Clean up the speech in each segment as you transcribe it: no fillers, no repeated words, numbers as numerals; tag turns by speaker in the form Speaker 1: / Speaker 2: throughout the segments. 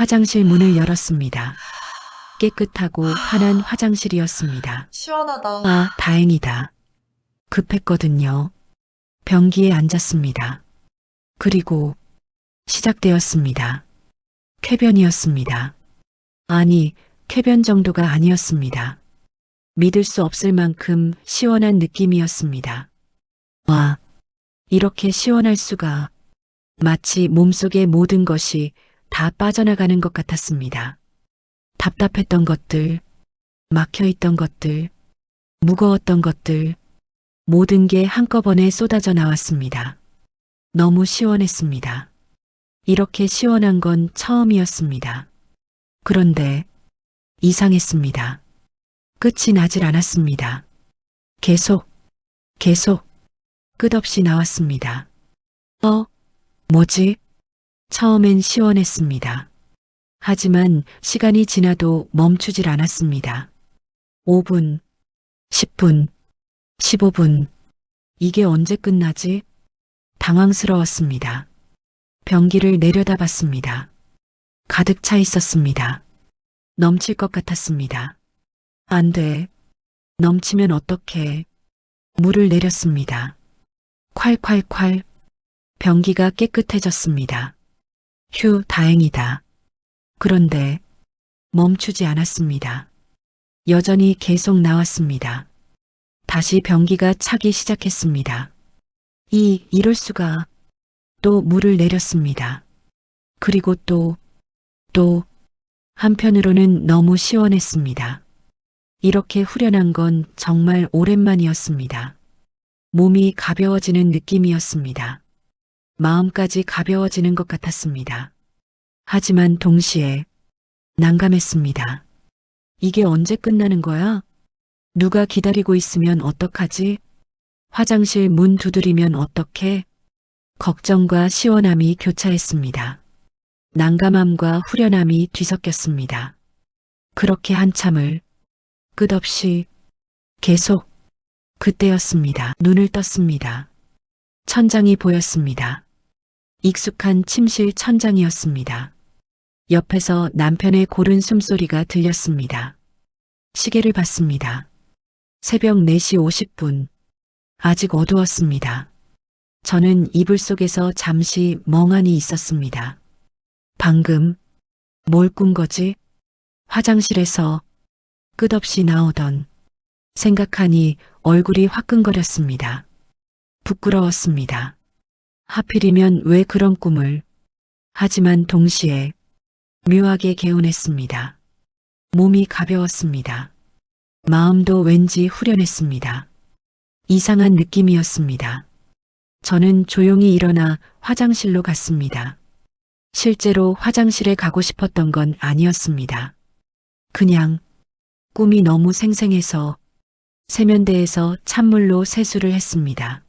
Speaker 1: 화장실 문을 열었습니다. 깨끗하고 환한 화장실이었습니다.
Speaker 2: 시원하다.
Speaker 1: 아, 다행이다. 급했거든요. 변기에 앉았습니다. 그리고 시작되었습니다. 쾌변이었습니다. 아니, 쾌변 정도가 아니었습니다. 믿을 수 없을 만큼 시원한 느낌이었습니다. 와, 이렇게 시원할 수가. 마치 몸속의 모든 것이 다 빠져나가는 것 같았습니다. 답답했던 것들, 막혀있던 것들, 무거웠던 것들, 모든 게 한꺼번에 쏟아져 나왔습니다. 너무 시원했습니다. 이렇게 시원한 건 처음이었습니다. 그런데 이상했습니다. 끝이 나질 않았습니다. 계속 끝없이 나왔습니다. 뭐지? 처음엔 시원했습니다. 하지만 시간이 지나도 멈추질 않았습니다. 5분, 10분, 15분. 이게 언제 끝나지? 당황스러웠습니다. 변기를 내려다봤습니다. 가득 차 있었습니다. 넘칠 것 같았습니다. 안 돼. 넘치면 어떡해. 물을 내렸습니다. 콸콸콸. 변기가 깨끗해졌습니다. 휴, 다행이다. 그런데 멈추지 않았습니다. 여전히 계속 나왔습니다. 다시 변기가 차기 시작했습니다. 이럴 수가. 또 물을 내렸습니다. 그리고 또. 한편으로는 너무 시원했습니다. 이렇게 후련한 건 정말 오랜만이었습니다. 몸이 가벼워지는 느낌이었습니다. 마음까지 가벼워지는 것 같았습니다. 하지만 동시에 난감했습니다. 이게 언제 끝나는 거야? 누가 기다리고 있으면 어떡하지? 화장실 문 두드리면 어떡해? 걱정과 시원함이 교차했습니다. 난감함과 후련함이 뒤섞였습니다. 그렇게 한참을 끝없이 계속. 그때였습니다. 눈을 떴습니다. 천장이 보였습니다. 익숙한 침실 천장이었습니다. 옆에서 남편의 고른 숨소리가 들렸습니다. 시계를 봤습니다. 새벽 4시 50분. 아직 어두웠습니다. 저는 이불 속에서 잠시 멍하니 있었습니다. 방금 뭘 꾼 거지? 화장실에서 끝없이 나오던. 생각하니 얼굴이 화끈거렸습니다. 부끄러웠습니다. 하필이면 왜 그런 꿈을. 하지만 동시에 묘하게 개운했습니다. 몸이 가벼웠습니다. 마음도 왠지 후련했습니다. 이상한 느낌이었습니다. 저는 조용히 일어나 화장실로 갔습니다. 실제로 화장실에 가고 싶었던 건 아니었습니다. 그냥 꿈이 너무 생생해서 세면대에서 찬물로 세수를 했습니다.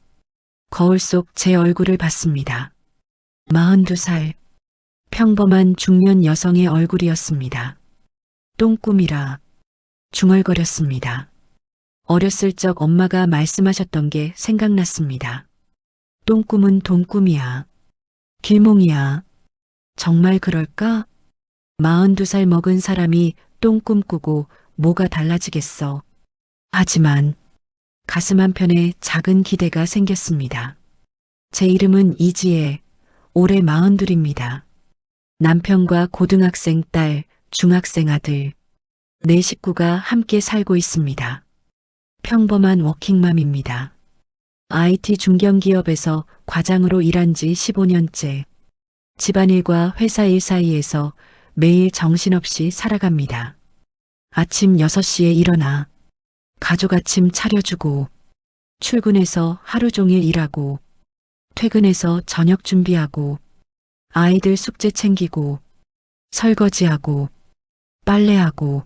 Speaker 1: 거울 속 제 얼굴을 봤습니다. 42살. 평범한 중년 여성의 얼굴이었습니다. 똥꿈이라 중얼거렸습니다. 어렸을 적 엄마가 말씀하셨던 게 생각났습니다. 똥꿈은 돈꿈이야. 길몽이야. 정말 그럴까? 42살 먹은 사람이 똥꿈 꾸고 뭐가 달라지겠어. 하지만 가슴 한편에 작은 기대가 생겼습니다. 제 이름은 이지혜, 올해 42입니다. 남편과 고등학생 딸, 중학생 아들, 네 식구가 함께 살고 있습니다. 평범한 워킹맘입니다. IT 중견기업에서 과장으로 일한 지 15년째. 집안일과 회사 일 사이에서 매일 정신없이 살아갑니다. 아침 6시에 일어나 가족 아침 차려주고, 출근해서 하루 종일 일하고, 퇴근해서 저녁 준비하고, 아이들 숙제 챙기고, 설거지하고, 빨래하고,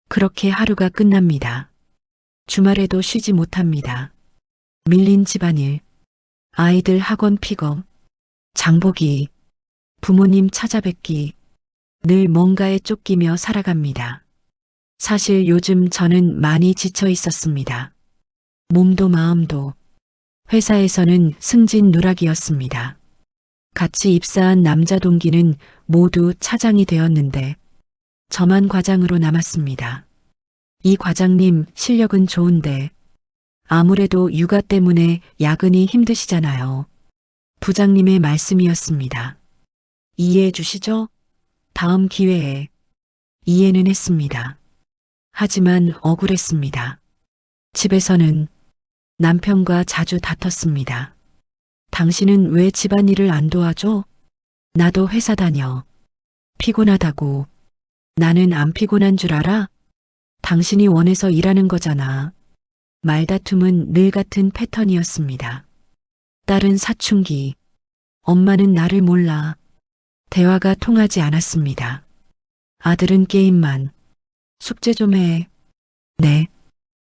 Speaker 1: 그렇게 하루가 끝납니다. 주말에도 쉬지 못합니다. 밀린 집안일, 아이들 학원 픽업, 장보기, 부모님 찾아뵙기, 늘 뭔가에 쫓기며 살아갑니다. 사실 요즘 저는 많이 지쳐 있었습니다. 몸도 마음도. 회사에서는 승진 누락이었습니다. 같이 입사한 남자 동기는 모두 차장이 되었는데 저만 과장으로 남았습니다. 이 과장님 실력은 좋은데 아무래도 육아 때문에 야근이 힘드시잖아요. 부장님의 말씀이었습니다. 이해해 주시죠? 다음 기회에 이해는 했습니다. 하지만 억울했습니다. 집에서는 남편과 자주 다퉜습니다. 당신은 왜 집안일을 안 도와줘? 나도 회사 다녀. 피곤하다고. 나는 안 피곤한 줄 알아? 당신이 원해서 일하는 거잖아. 말다툼은 늘 같은 패턴이었습니다. 딸은 사춘기. 엄마는 나를 몰라. 대화가 통하지 않았습니다. 아들은 게임만. 숙제 좀 해. 네.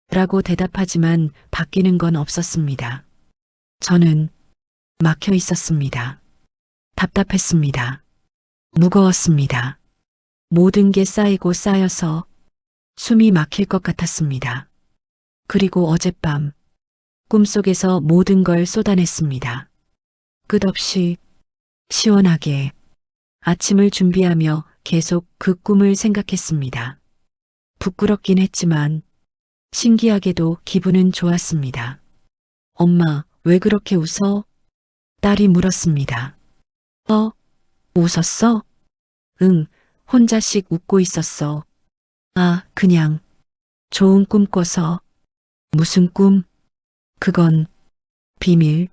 Speaker 1: 라고 대답하지만 바뀌는 건 없었습니다. 저는 막혀 있었습니다. 답답했습니다. 무거웠습니다. 모든 게 쌓이고 쌓여서 숨이 막힐 것 같았습니다. 그리고 어젯밤 꿈속에서 모든 걸 쏟아냈습니다. 끝없이 시원하게 아침을 준비하며 계속 그 꿈을 생각했습니다. 부끄럽긴 했지만 신기하게도 기분은 좋았습니다. 엄마, 왜 그렇게 웃어? 딸이 물었습니다. 웃었어? 응, 혼자씩 웃고 있었어. 아, 그냥 좋은 꿈 꿔서. 무슨 꿈? 그건 비밀.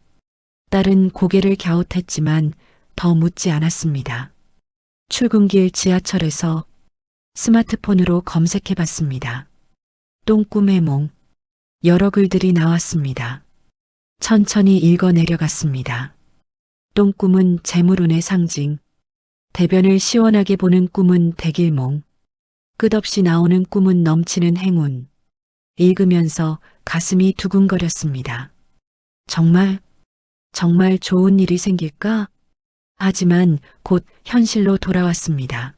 Speaker 1: 딸은 고개를 갸웃했지만 더 묻지 않았습니다. 출근길 지하철에서 스마트폰으로 검색해 봤습니다. 똥꿈의 몽. 여러 글들이 나왔습니다. 천천히 읽어 내려갔습니다. 똥꿈은 재물운의 상징. 대변을 시원하게 보는 꿈은 대길몽. 끝없이 나오는 꿈은 넘치는 행운. 읽으면서 가슴이 두근거렸습니다. 정말 좋은 일이 생길까? 하지만 곧 현실로 돌아왔습니다.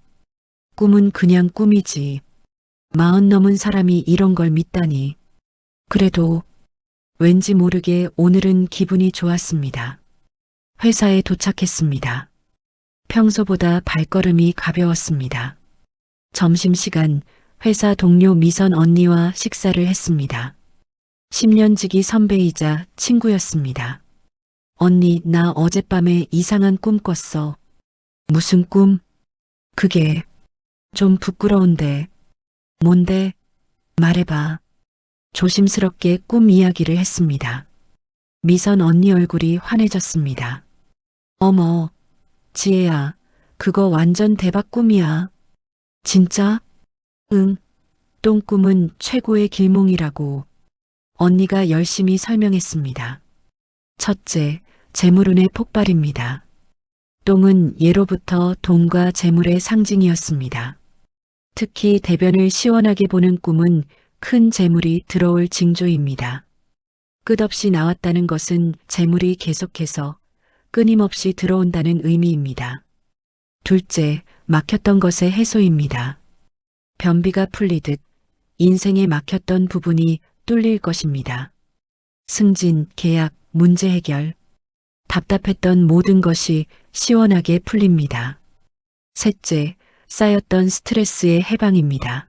Speaker 1: 꿈은 그냥 꿈이지. 40 넘은 사람이 이런 걸 믿다니. 그래도 왠지 모르게 오늘은 기분이 좋았습니다. 회사에 도착했습니다. 평소보다 발걸음이 가벼웠습니다. 점심시간 회사 동료 미선 언니와 식사를 했습니다. 10년 지기 선배이자 친구였습니다. 언니, 나 어젯밤에 이상한 꿈 꿨어. 무슨 꿈? 그게 좀 부끄러운데. 뭔데? 말해봐. 조심스럽게 꿈 이야기를 했습니다. 미선 언니 얼굴이 환해졌습니다. 어머, 지혜야, 그거 완전 대박 꿈이야. 진짜? 응, 똥꿈은 최고의 길몽이라고. 언니가 열심히 설명했습니다. 첫째, 재물운의 폭발입니다. 똥은 예로부터 돈과 재물의 상징이었습니다. 특히 대변을 시원하게 보는 꿈은 큰 재물이 들어올 징조입니다. 끝없이 나왔다는 것은 재물이 계속해서 끊임없이 들어온다는 의미입니다. 둘째, 막혔던 것의 해소입니다. 변비가 풀리듯 인생에 막혔던 부분이 뚫릴 것입니다. 승진, 계약, 문제 해결. 답답했던 모든 것이 시원하게 풀립니다. 셋째, 쌓였던 스트레스의 해방입니다.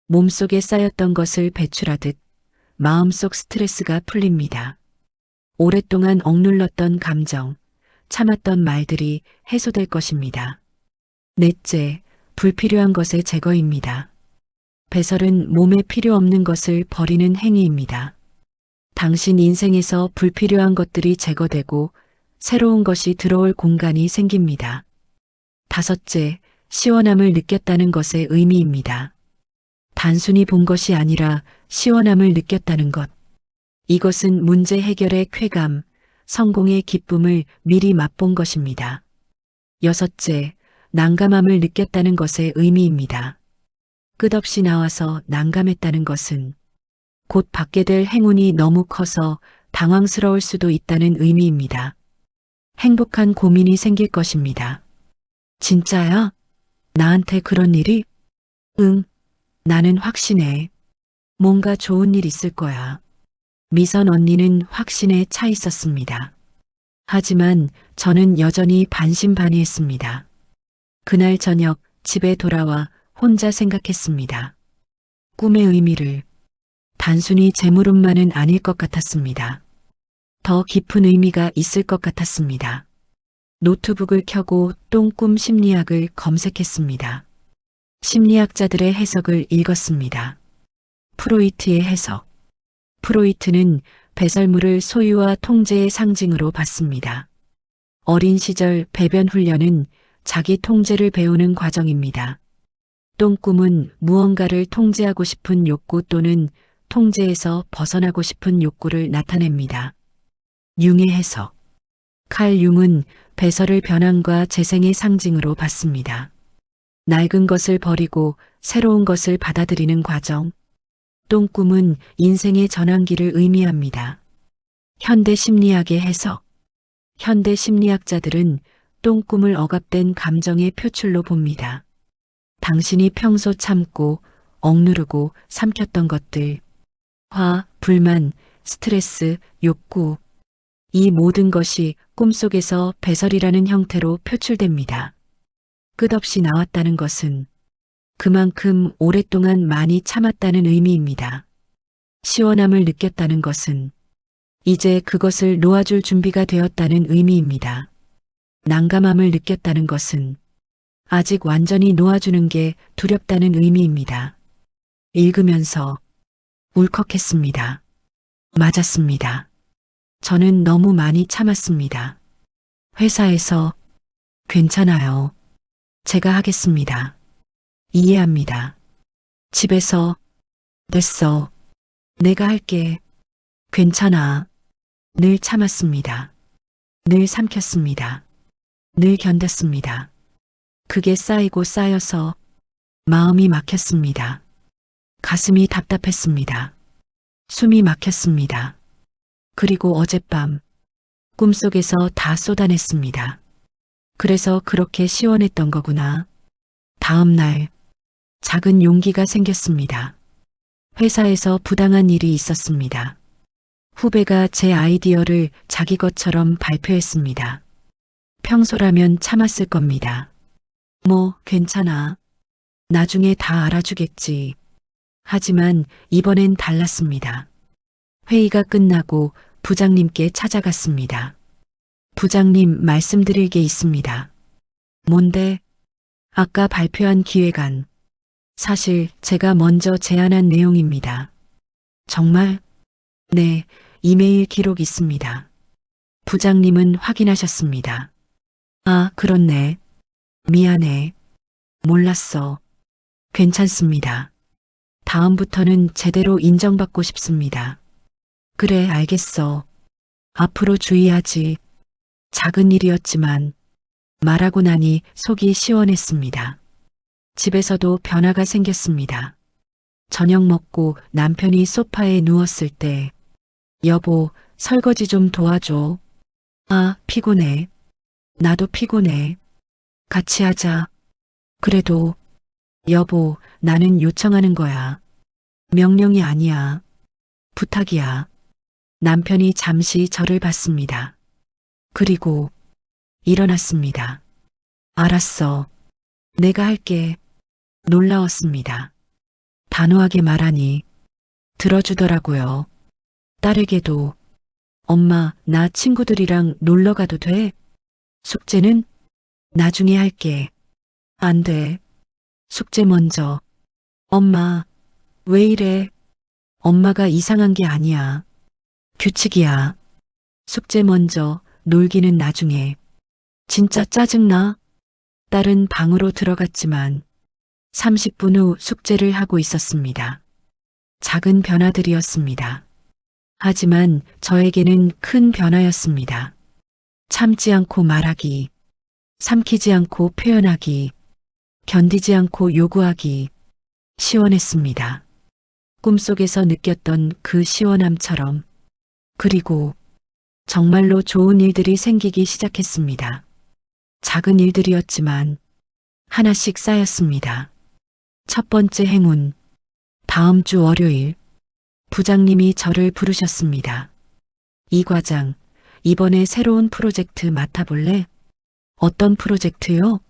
Speaker 1: 몸속에 쌓였던 것을 배출하듯 마음속 스트레스가 풀립니다. 오랫동안 억눌렀던 감정, 참았던 말들이 해소될 것입니다. 넷째, 불필요한 것의 제거입니다. 배설은 몸에 필요 없는 것을 버리는 행위입니다. 당신 인생에서 불필요한 것들이 제거되고 새로운 것이 들어올 공간이 생깁니다. 다섯째, 시원함을 느꼈다는 것의 의미입니다. 단순히 본 것이 아니라 시원함을 느꼈다는 것. 이것은 문제 해결의 쾌감, 성공의 기쁨을 미리 맛본 것입니다. 여섯째, 난감함을 느꼈다는 것의 의미입니다. 끝없이 나와서 난감했다는 것은 곧 받게 될 행운이 너무 커서 당황스러울 수도 있다는 의미입니다. 행복한 고민이 생길 것입니다. 진짜야? 나한테 그런 일이? 응, 나는 확신해. 뭔가 좋은 일 있을 거야. 미선 언니는 확신에 차 있었습니다. 하지만 저는 여전히 반신반의했습니다. 그날 저녁 집에 돌아와 혼자 생각했습니다. 꿈의 의미를 단순히 재물운만은 아닐 것 같았습니다. 더 깊은 의미가 있을 것 같았습니다. 노트북을 켜고 똥꿈 심리학을 검색했습니다. 심리학자들의 해석을 읽었습니다. 프로이트의 해석. 프로이트는 배설물을 소유와 통제의 상징으로 봤습니다. 어린 시절 배변 훈련은 자기 통제를 배우는 과정입니다. 똥꿈은 무언가를 통제하고 싶은 욕구 또는 통제에서 벗어나고 싶은 욕구를 나타냅니다. 융의 해석. 칼 융은 배설을 변함과 재생의 상징으로 봤습니다. 낡은 것을 버리고 새로운 것을 받아들이는 과정. 똥꿈은 인생의 전환기를 의미합니다. 현대 심리학의 해석. 현대 심리학자들은 똥꿈을 억압된 감정의 표출로 봅니다. 당신이 평소 참고 억누르고 삼켰던 것들, 화, 불만, 스트레스, 욕구, 이 모든 것이 꿈속에서 배설이라는 형태로 표출됩니다. 끝없이 나왔다는 것은 그만큼 오랫동안 많이 참았다는 의미입니다. 시원함을 느꼈다는 것은 이제 그것을 놓아줄 준비가 되었다는 의미입니다. 난감함을 느꼈다는 것은 아직 완전히 놓아주는 게 두렵다는 의미입니다. 읽으면서 울컥했습니다. 맞았습니다. 저는 너무 많이 참았습니다. 회사에서 괜찮아요. 제가 하겠습니다. 이해합니다. 집에서 됐어. 내가 할게. 괜찮아. 늘 참았습니다. 늘 삼켰습니다. 늘 견뎠습니다. 그게 쌓이고 쌓여서 마음이 막혔습니다. 가슴이 답답했습니다. 숨이 막혔습니다. 그리고 어젯밤 꿈속에서 다 쏟아냈습니다. 그래서 그렇게 시원했던 거구나. 다음 날 작은 용기가 생겼습니다. 회사에서 부당한 일이 있었습니다. 후배가 제 아이디어를 자기 것처럼 발표했습니다. 평소라면 참았을 겁니다. 뭐, 괜찮아. 나중에 다 알아주겠지. 하지만 이번엔 달랐습니다. 회의가 끝나고 부장님께 찾아갔습니다. 부장님, 말씀드릴 게 있습니다. 뭔데? 아까 발표한 기획안. 사실 제가 먼저 제안한 내용입니다. 정말? 네, 이메일 기록 있습니다. 부장님은 확인하셨습니다. 아, 그렇네. 미안해. 몰랐어. 괜찮습니다. 다음부터는 제대로 인정받고 싶습니다. 그래, 알겠어. 앞으로 주의하지. 작은 일이었지만 말하고 나니 속이 시원했습니다. 집에서도 변화가 생겼습니다. 저녁 먹고 남편이 소파에 누웠을 때 여보, 설거지 좀 도와줘. 아, 피곤해. 나도 피곤해. 같이 하자. 그래도 여보, 나는 요청하는 거야. 명령이 아니야. 부탁이야. 남편이 잠시 저를 봤습니다. 그리고 일어났습니다. 알았어. 내가 할게. 놀라웠습니다. 단호하게 말하니 들어주더라고요. 딸에게도 엄마, 나 친구들이랑 놀러 가도 돼? 숙제는 나중에 할게. 안 돼. 숙제 먼저. 엄마, 왜 이래? 엄마가 이상한 게 아니야. 규칙이야. 숙제 먼저, 놀기는 나중에. 진짜 짜증나? 딸은 방으로 들어갔지만 30분 후 숙제를 하고 있었습니다. 작은 변화들이었습니다. 하지만 저에게는 큰 변화였습니다. 참지 않고 말하기, 삼키지 않고 표현하기, 견디지 않고 요구하기, 시원했습니다. 꿈속에서 느꼈던 그 시원함처럼. 그리고 정말로 좋은 일들이 생기기 시작했습니다. 작은 일들이었지만 하나씩 쌓였습니다. 첫 번째 행운. 다음 주 월요일 부장님이 저를 부르셨습니다. 이 과장, 이번에 새로운 프로젝트 맡아볼래? 어떤 프로젝트요?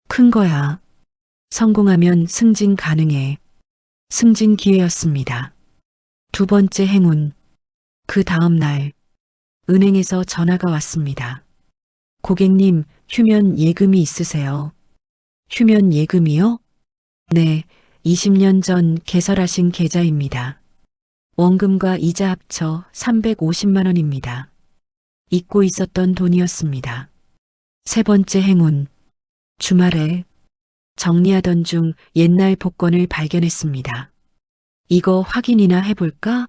Speaker 1: 큰 거야. 성공하면 승진 가능해. 승진 기회였습니다. 두 번째 행운. 그 다음 날, 은행에서 전화가 왔습니다. 고객님, 휴면 예금이 있으세요? 휴면 예금이요? 네, 20년 전 개설하신 계좌입니다. 원금과 이자 합쳐 350만 원입니다. 잊고 있었던 돈이었습니다. 세 번째 행운. 주말에 정리하던 중 옛날 복권을 발견했습니다. 이거 확인이나 해볼까?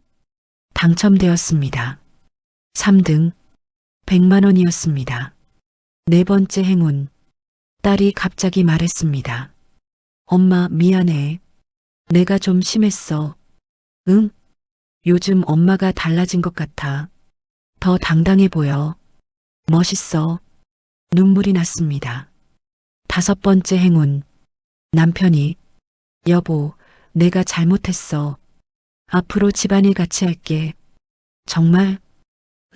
Speaker 1: 당첨되었습니다. 3등 100만 원이었습니다. 네 번째 행운. 딸이 갑자기 말했습니다. 엄마 미안해. 내가 좀 심했어. 응? 요즘 엄마가 달라진 것 같아. 더 당당해 보여. 멋있어. 눈물이 났습니다. 다섯 번째 행운. 남편이 여보, 내가 잘못했어. 앞으로 집안일 같이 할게. 정말?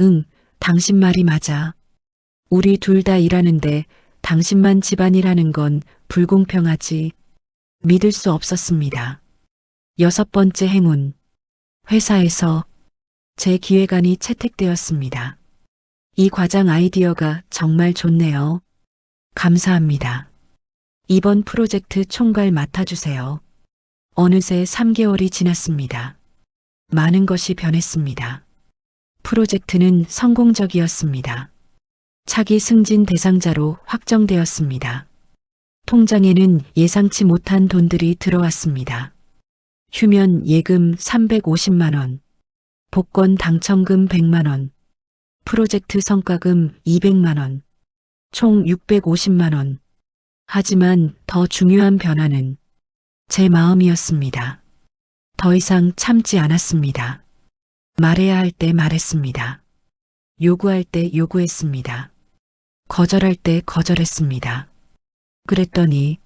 Speaker 1: 응, 당신 말이 맞아. 우리 둘 다 일하는데 당신만 집안일 하는 건 불공평하지. 믿을 수 없었습니다. 여섯 번째 행운. 회사에서 제 기획안이 채택되었습니다. 이 과장 아이디어가 정말 좋네요. 감사합니다. 이번 프로젝트 총괄 맡아주세요. 어느새 3개월이 지났습니다. 많은 것이 변했습니다. 프로젝트는 성공적이었습니다. 차기 승진 대상자로 확정되었습니다. 통장에는 예상치 못한 돈들이 들어왔습니다. 휴면 예금 350만 원, 복권 당첨금 100만 원, 프로젝트 성과금 200만 원, 총 650만 원. 하지만 더 중요한 변화는 제 마음이었습니다. 더 이상 참지 않았습니다. 말해야 할 때 말했습니다. 요구할 때 요구했습니다. 거절할 때 거절했습니다. 그랬더니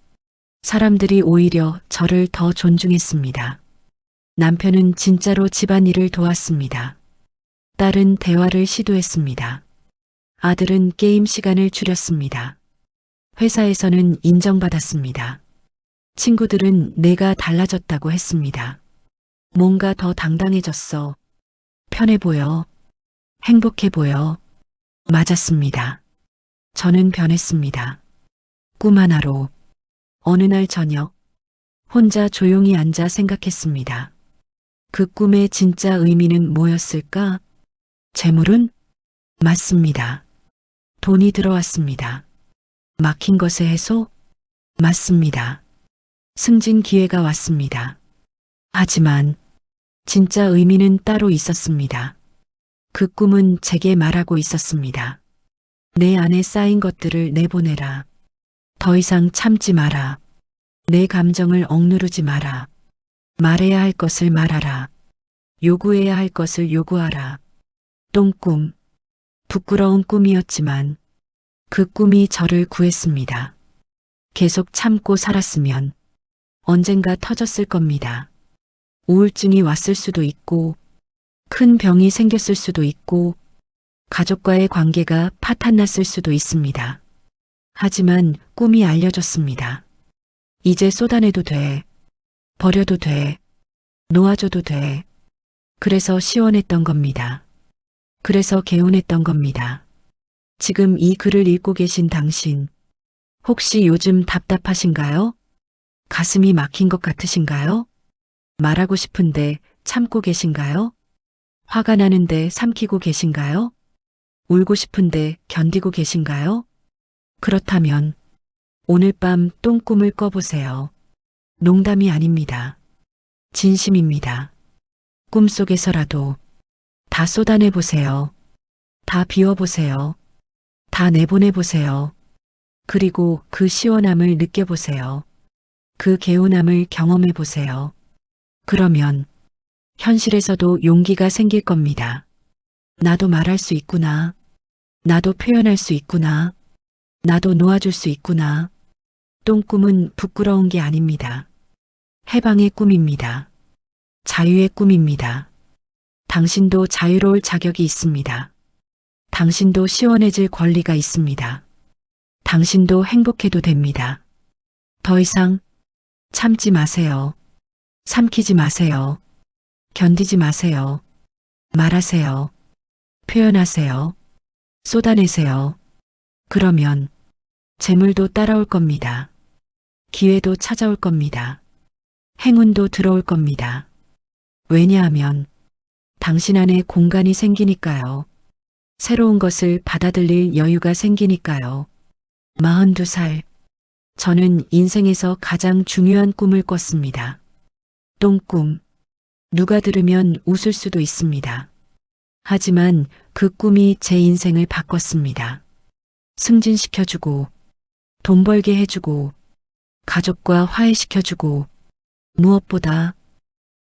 Speaker 1: 사람들이 오히려 저를 더 존중했습니다. 남편은 진짜로 집안일을 도왔습니다. 딸은 대화를 시도했습니다. 아들은 게임 시간을 줄였습니다. 회사에서는 인정받았습니다. 친구들은 내가 달라졌다고 했습니다. 뭔가 더 당당해졌어. 편해 보여. 행복해 보여. 맞았습니다. 저는 변했습니다. 꿈 하나로 어느 날 저녁 혼자 조용히 앉아 생각했습니다. 그 꿈의 진짜 의미는 뭐였을까? 재물은? 맞습니다. 돈이 들어왔습니다. 막힌 것의 해소? 맞습니다. 승진 기회가 왔습니다. 하지만 진짜 의미는 따로 있었습니다. 그 꿈은 제게 말하고 있었습니다. 내 안에 쌓인 것들을 내보내라. 더 이상 참지 마라. 내 감정을 억누르지 마라. 말해야 할 것을 말하라. 요구해야 할 것을 요구하라. 똥꿈. 부끄러운 꿈이었지만 그 꿈이 저를 구했습니다. 계속 참고 살았으면 언젠가 터졌을 겁니다. 우울증이 왔을 수도 있고 큰 병이 생겼을 수도 있고 가족과의 관계가 파탄났을 수도 있습니다. 하지만 꿈이 알려줬습니다. 이제 쏟아내도 돼. 버려도 돼. 놓아줘도 돼. 그래서 시원했던 겁니다. 그래서 개운했던 겁니다. 지금 이 글을 읽고 계신 당신, 혹시 요즘 답답하신가요? 가슴이 막힌 것 같으신가요? 말하고 싶은데 참고 계신가요? 화가 나는데 삼키고 계신가요? 울고 싶은데 견디고 계신가요? 그렇다면 오늘 밤 똥꿈을 꿔보세요. 농담이 아닙니다. 진심입니다. 꿈속에서라도 다 쏟아내보세요. 다 비워보세요. 다 내보내보세요. 그리고 그 시원함을 느껴보세요. 그 개운함을 경험해보세요. 그러면 현실에서도 용기가 생길 겁니다. 나도 말할 수 있구나. 나도 표현할 수 있구나. 나도 놓아줄 수 있구나. 똥꿈은 부끄러운 게 아닙니다. 해방의 꿈입니다. 자유의 꿈입니다. 당신도 자유로울 자격이 있습니다. 당신도 시원해질 권리가 있습니다. 당신도 행복해도 됩니다. 더 이상 참지 마세요. 삼키지 마세요. 견디지 마세요. 말하세요. 표현하세요. 쏟아내세요. 그러면 재물도 따라올 겁니다. 기회도 찾아올 겁니다. 행운도 들어올 겁니다. 왜냐하면 당신 안에 공간이 생기니까요. 새로운 것을 받아들일 여유가 생기니까요. 42살. 저는 인생에서 가장 중요한 꿈을 꿨습니다. 똥꿈. 누가 들으면 웃을 수도 있습니다. 하지만 그 꿈이 제 인생을 바꿨습니다. 승진시켜주고, 돈 벌게 해주고, 가족과 화해시켜주고, 무엇보다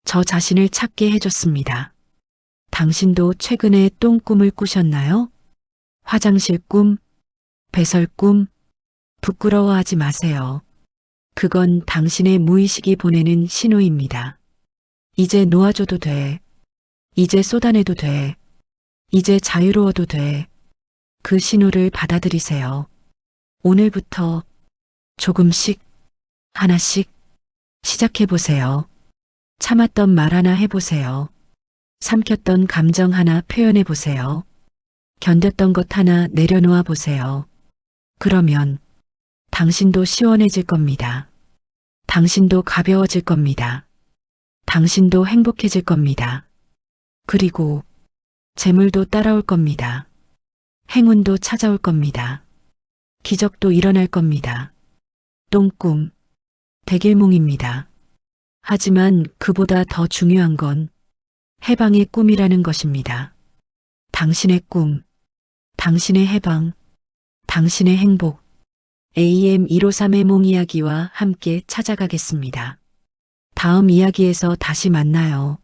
Speaker 1: 저 자신을 찾게 해줬습니다. 당신도 최근에 똥꿈을 꾸셨나요? 화장실 꿈, 배설 꿈, 부끄러워하지 마세요. 그건 당신의 무의식이 보내는 신호입니다. 이제 놓아줘도 돼. 이제 쏟아내도 돼. 이제 자유로워도 돼. 그 신호를 받아들이세요. 오늘부터 조금씩, 하나씩 시작해보세요. 참았던 말 하나 해보세요. 삼켰던 감정 하나 표현해보세요. 견뎠던 것 하나 내려놓아 보세요. 그러면 당신도 시원해질 겁니다. 당신도 가벼워질 겁니다. 당신도 행복해질 겁니다. 그리고 재물도 따라올 겁니다. 행운도 찾아올 겁니다. 기적도 일어날 겁니다. 똥꿈, 백일몽입니다. 하지만 그보다 더 중요한 건 해방의 꿈이라는 것입니다. 당신의 꿈, 당신의 해방, 당신의 행복, AM153의 몽 이야기와 함께 찾아가겠습니다. 다음 이야기에서 다시 만나요.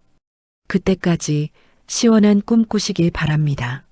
Speaker 1: 그때까지 시원한 꿈 꾸시길 바랍니다.